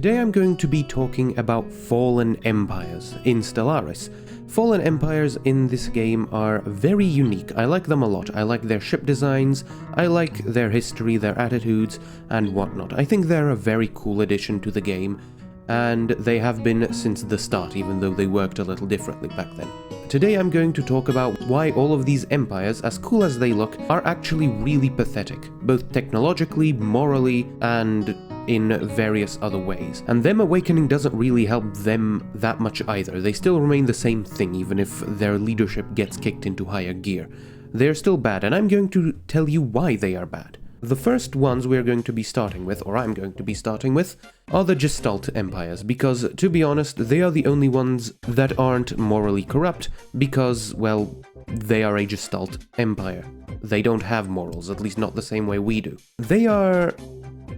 Today I'm going to be talking about Fallen Empires in Stellaris. Fallen Empires in this game are very unique. I like them a lot. I like their ship designs, I like their history, their attitudes, and whatnot. I think they're a very cool addition to the game, and they have been since the start, even though they worked a little differently back then. Today I'm going to talk about why all of these empires, as cool as they look, are actually really pathetic, both technologically, morally, and in various other ways. And them awakening doesn't really help them that much either. They still remain the same thing, even if their leadership gets kicked into higher gear. They're still bad, and I'm going to tell you why they are bad. The first ones we're going to be starting with, or I'm going to be starting with, are the Gestalt Empires, because, to be honest, they are the only ones that aren't morally corrupt, because, well, they are a Gestalt Empire. They don't have morals, at least not the same way we do. They are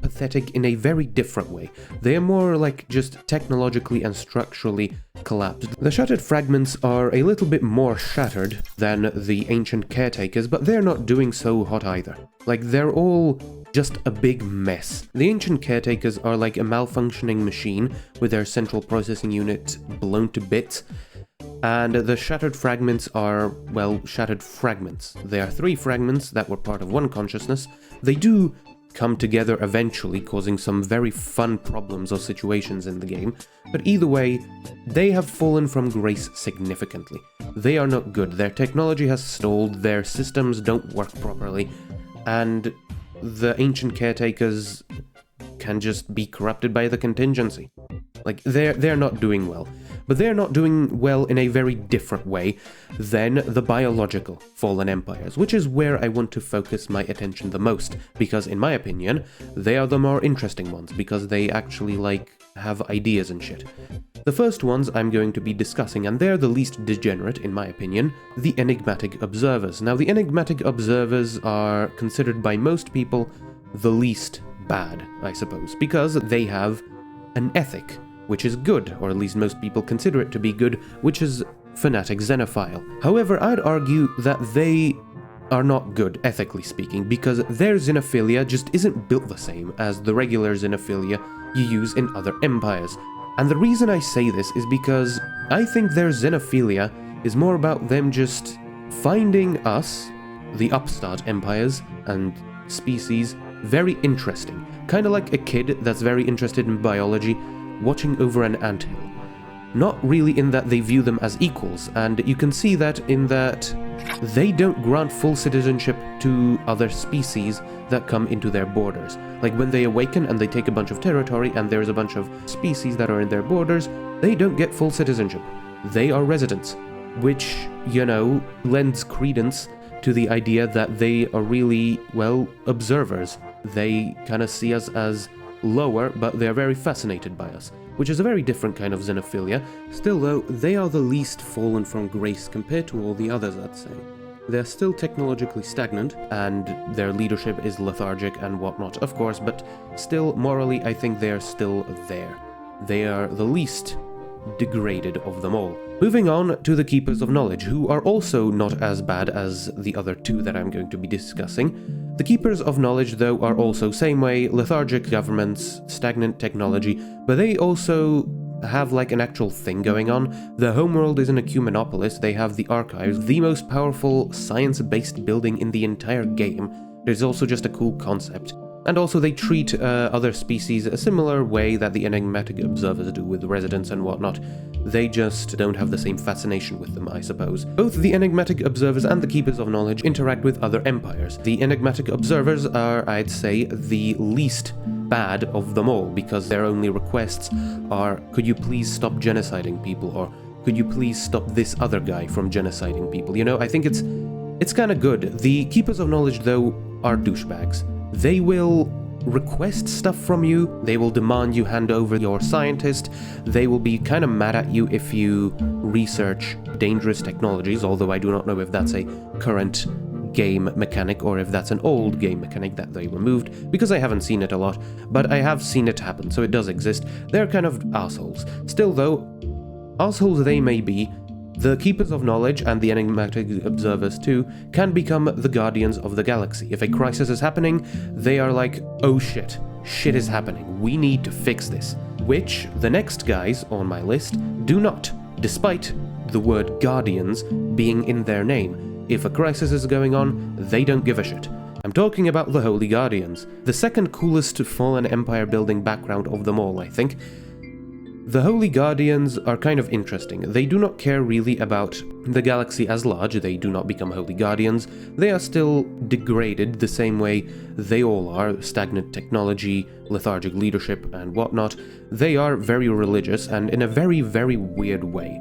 pathetic in a very different way. They are more like just technologically and structurally collapsed. The shattered fragments are a little bit more shattered than the ancient caretakers, but they're not doing so hot either. Like, they're all just a big mess. The ancient caretakers are like a malfunctioning machine with their central processing unit blown to bits, and the shattered fragments are, well, shattered fragments. They are 3 fragments that were part of one consciousness. They do come together eventually, causing some very fun problems or situations in the game, but either way, they have fallen from grace significantly. They are not good, their technology has stalled, their systems don't work properly, and the ancient caretakers can just be corrupted by the contingency. Like, they're not doing well. But they're not doing well in a very different way than the biological Fallen Empires, which is where I want to focus my attention the most, because in my opinion, they are the more interesting ones, because they actually, like, have ideas and shit. The first ones I'm going to be discussing, and they're the least degenerate in my opinion, the Enigmatic Observers. Now, the Enigmatic Observers are considered by most people the least bad, I suppose, because they have an ethic, which is good, or at least most people consider it to be good, which is fanatic xenophile. However, I'd argue that they are not good, ethically speaking, because their xenophilia just isn't built the same as the regular xenophilia you use in other empires. And the reason I say this is because I think their xenophilia is more about them just finding us, the upstart empires and species, very interesting. Kind of like a kid that's very interested in biology watching over an anthill. Not really in that they view them as equals, and you can see that in that they don't grant full citizenship to other species that come into their borders. Like, when they awaken and they take a bunch of territory and there's a bunch of species that are in their borders, they don't get full citizenship. They are residents, which, you know, lends credence to the idea that they are really, well, observers. They kind of see us as lower, but they're very fascinated by us, which is a very different kind of xenophilia. Still though, they are the least fallen from grace compared to all the others, I'd say. They're still technologically stagnant, and their leadership is lethargic and whatnot, of course, but still, morally, I think they're still there. They are the least degraded of them all. Moving on to the Keepers of Knowledge, who are also not as bad as the other 2 that I'm going to be discussing. The Keepers of Knowledge, though, are also same way, lethargic governments, stagnant technology, but they also have like an actual thing going on. The homeworld is an ecumenopolis, they have the archives, the most powerful science-based building in the entire game. There's also just a cool concept. And also they treat other species a similar way that the Enigmatic Observers do with residents and whatnot. They just don't have the same fascination with them, I suppose. Both the Enigmatic Observers and the Keepers of Knowledge interact with other empires. The Enigmatic Observers are, I'd say, the least bad of them all, because their only requests are, could you please stop genociding people, or could you please stop this other guy from genociding people? You know, I think it's kind of good. The Keepers of Knowledge, though, are douchebags. They will request stuff from you, they will demand you hand over your scientist, they will be kind of mad at you if you research dangerous technologies, although I do not know if that's a current game mechanic or if that's an old game mechanic that they removed, because I haven't seen it a lot, but I have seen it happen, so it does exist. They're kind of assholes. Still though, assholes they may be, the Keepers of Knowledge, and the Enigmatic Observers too, can become the Guardians of the Galaxy. If a crisis is happening, they are like, oh shit is happening, we need to fix this. which the next guys on my list do not, despite the word Guardians being in their name. If a crisis is going on, they don't give a shit. I'm talking about the Holy Guardians, the second coolest Fallen Empire building background of them all, I think. The Holy Guardians are kind of interesting. They do not care really about the galaxy as large, they do not become Holy Guardians. They are still degraded the same way they all are, stagnant technology, lethargic leadership and whatnot. They are very religious and in a very, very weird way.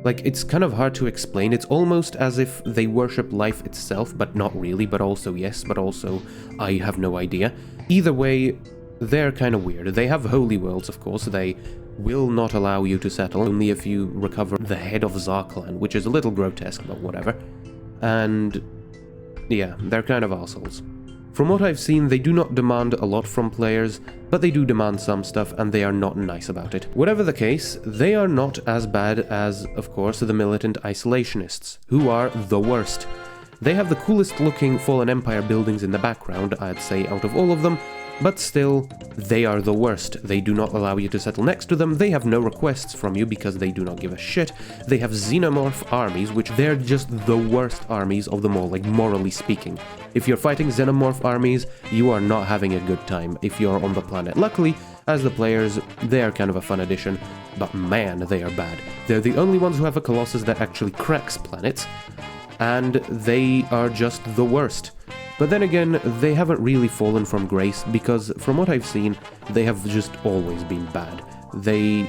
Like, it's kind of hard to explain. It's almost as if they worship life itself, but not really, but also yes, but also I have no idea. Either way, they're kind of weird. They have holy worlds, of course. They will not allow you to settle, only if you recover the head of Zarklan, which is a little grotesque, but whatever. And yeah, they're kind of assholes. From what I've seen, they do not demand a lot from players, but they do demand some stuff, and they are not nice about it. Whatever the case, they are not as bad as, of course, the Militant Isolationists, who are the worst. They have the coolest looking Fallen Empire buildings in the background, I'd say, out of all of them, but still, they are the worst. They do not allow you to settle next to them, they have no requests from you because they do not give a shit. They have xenomorph armies, which they're just the worst armies of them all, like morally speaking. If you're fighting xenomorph armies, you are not having a good time if you're on the planet. Luckily, as the players, they are kind of a fun addition, but man, they are bad. They're the only ones who have a Colossus that actually cracks planets, and they are just the worst. But then again, they haven't really fallen from grace, because from what I've seen, they have just always been bad. They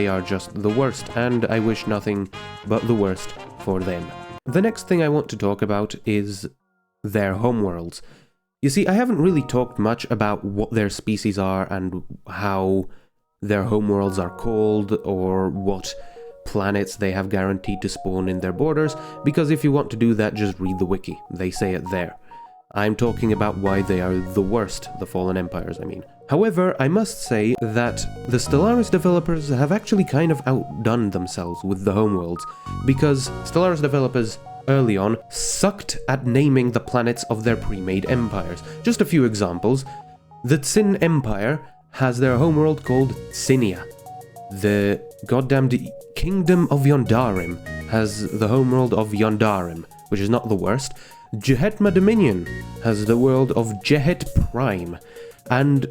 are just the worst, and I wish nothing but the worst for them. The next thing I want to talk about is their homeworlds. You see, I haven't really talked much about what their species are and how their homeworlds are called, or what planets they have guaranteed to spawn in their borders, because if you want to do that, just read the wiki. They say it there. I'm talking about why they are the worst, the Fallen Empires, I mean. However, I must say that the Stellaris developers have actually kind of outdone themselves with the homeworlds, because Stellaris developers early on sucked at naming the planets of their pre-made empires. Just a few examples. The Tsin Empire has their homeworld called Tsinia. The goddamned Kingdom of Yondarim has the homeworld of Yondarim, which is not the worst. Jehetma Dominion has the world of Jehet Prime, and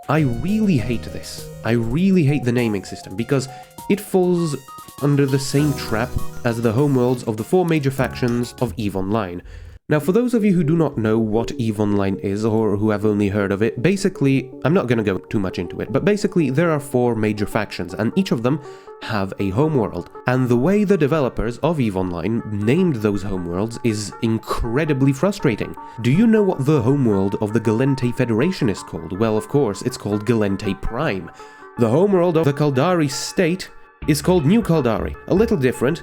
I really hate this. I really hate the naming system, because it falls under the same trap as the homeworlds of the four major factions of EVE Online. Now, for those of you who do not know what EVE Online is, or who have only heard of it, basically, I'm not going to go too much into it, but basically there are four major factions, and each of them have a homeworld. And the way the developers of EVE Online named those homeworlds is incredibly frustrating. Do you know what the homeworld of the Gallente Federation is called? Well, of course, it's called Gallente Prime. The homeworld of the Caldari State is called New Caldari, a little different,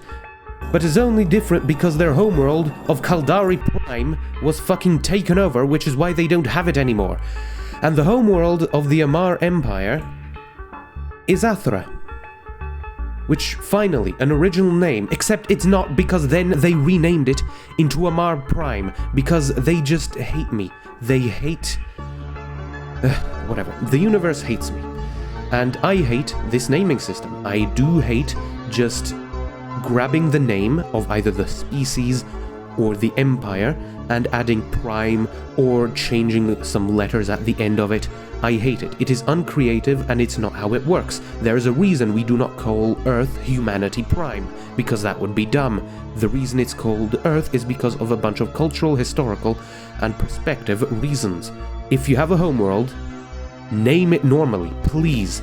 but is only different because their homeworld of Caldari Prime was fucking taken over, which is why they don't have it anymore. And the homeworld of the Amar Empire is Athra, which finally, an original name, except it's not, because then they renamed it into Amar Prime, because they just hate me. They hate... whatever. The universe hates me. And I hate this naming system. I do hate just grabbing the name of either the species or the empire and adding prime or changing some letters at the end of it. I hate it. It is uncreative and it's not how it works. There is a reason we do not call Earth Humanity Prime, because that would be dumb. The reason it's called Earth is because of a bunch of cultural, historical, and perspective reasons. If you have a homeworld, name it normally, please.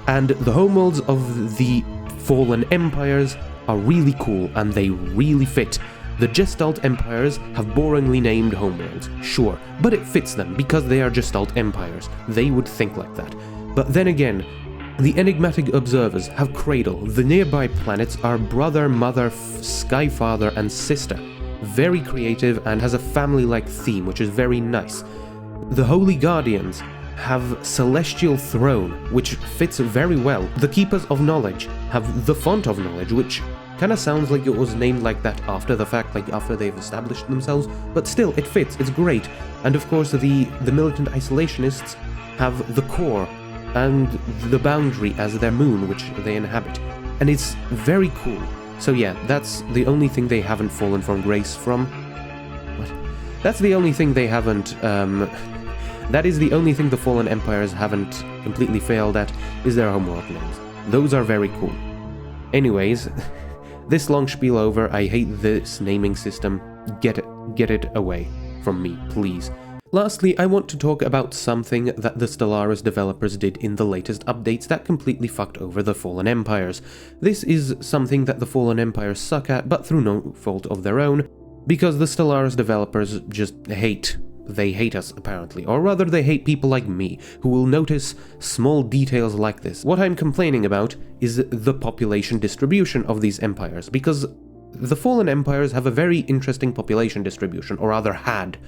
And the homeworlds of the Fallen Empires are really cool, and they really fit. The Gestalt Empires have boringly named homeworlds, sure, but it fits them because they are Gestalt Empires. They would think like that. But then again, the Enigmatic Observers have Cradle. The nearby planets are brother, mother, sky father, and sister. Very creative and has a family-like theme, which is very nice. The Holy Guardians have Celestial Throne, which fits very well. The Keepers of Knowledge have the Font of Knowledge, which kinda sounds like it was named like that after the fact, like after they've established themselves, but still, it fits, it's great. And of course, the Militant Isolationists have the Core, and the boundary as their moon, which they inhabit. And it's very cool. So yeah, that's the only thing they haven't fallen from grace from. What? That's the only thing they haven't, that is the only thing the Fallen Empires haven't completely failed at, is their homeworld names. Those are very cool. Anyways, this long spiel over, I hate this naming system. Get it away from me, please. Lastly, I want to talk about something that the Stellaris developers did in the latest updates that completely fucked over the Fallen Empires. This is something that the Fallen Empires suck at, but through no fault of their own, because the Stellaris developers just hate. They hate us, apparently. Or rather, they hate people like me, who will notice small details like this. What I'm complaining about is the population distribution of these empires, because the Fallen Empires have a very interesting population distribution, or rather had.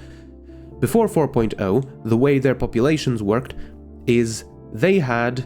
Before 4.0, the way their populations worked is they had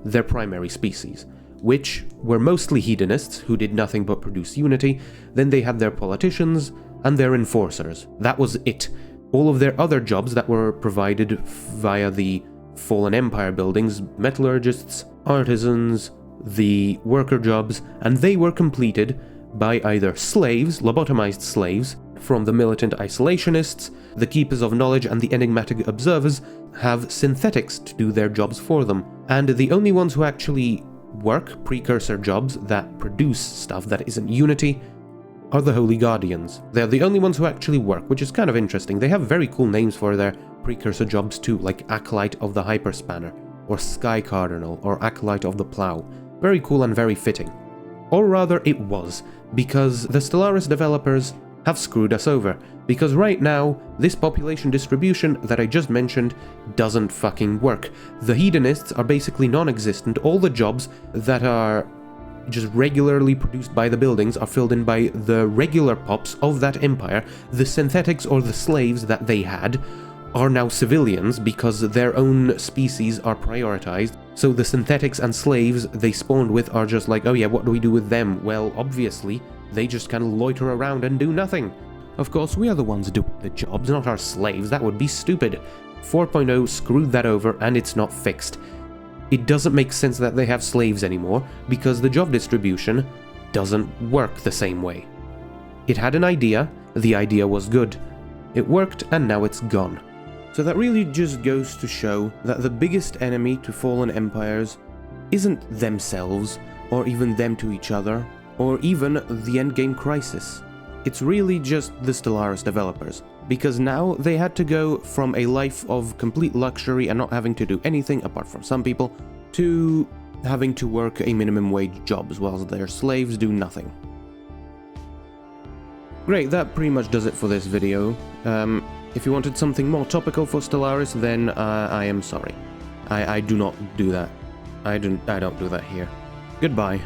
their primary species, which were mostly hedonists who did nothing but produce unity. Then they had their politicians and their enforcers. That was it. All of their other jobs that were provided via the Fallen Empire buildings, metallurgists, artisans, the worker jobs, and they were completed by either slaves, lobotomized slaves, from the Militant Isolationists. The Keepers of Knowledge and the Enigmatic Observers have synthetics to do their jobs for them, and the only ones who actually work precursor jobs that produce stuff that isn't Unity are the Holy Guardians. They're the only ones who actually work, which is kind of interesting. They have very cool names for their precursor jobs too, like Acolyte of the Hyperspanner, or Sky Cardinal, or Acolyte of the Plow. Very cool and very fitting. Or rather, it was, because the Stellaris developers have screwed us over, because right now, this population distribution that I just mentioned doesn't fucking work. The hedonists are basically non-existent. All the jobs that are just regularly produced by the buildings are filled in by the regular pops of that empire. The synthetics or the slaves that they had are now civilians because their own species are prioritized. So the synthetics and slaves they spawned with are just like, oh yeah, what do we do with them? Well, obviously, they just kind of loiter around and do nothing. Of course, we are the ones doing the jobs, not our slaves. That would be stupid. 4.0 screwed that over and it's not fixed. It doesn't make sense that they have slaves anymore, because the job distribution doesn't work the same way. It had an idea, the idea was good. It worked, and now it's gone. So that really just goes to show that the biggest enemy to Fallen Empires isn't themselves, or even them to each other, or even the endgame crisis. It's really just the Stellaris developers, because now they had to go from a life of complete luxury and not having to do anything apart from some people, to having to work a minimum wage jobs while their slaves do nothing. Great, that pretty much does it for this video. If you wanted something more topical for Stellaris, then I am sorry. I do not do that. I don't do that here. Goodbye.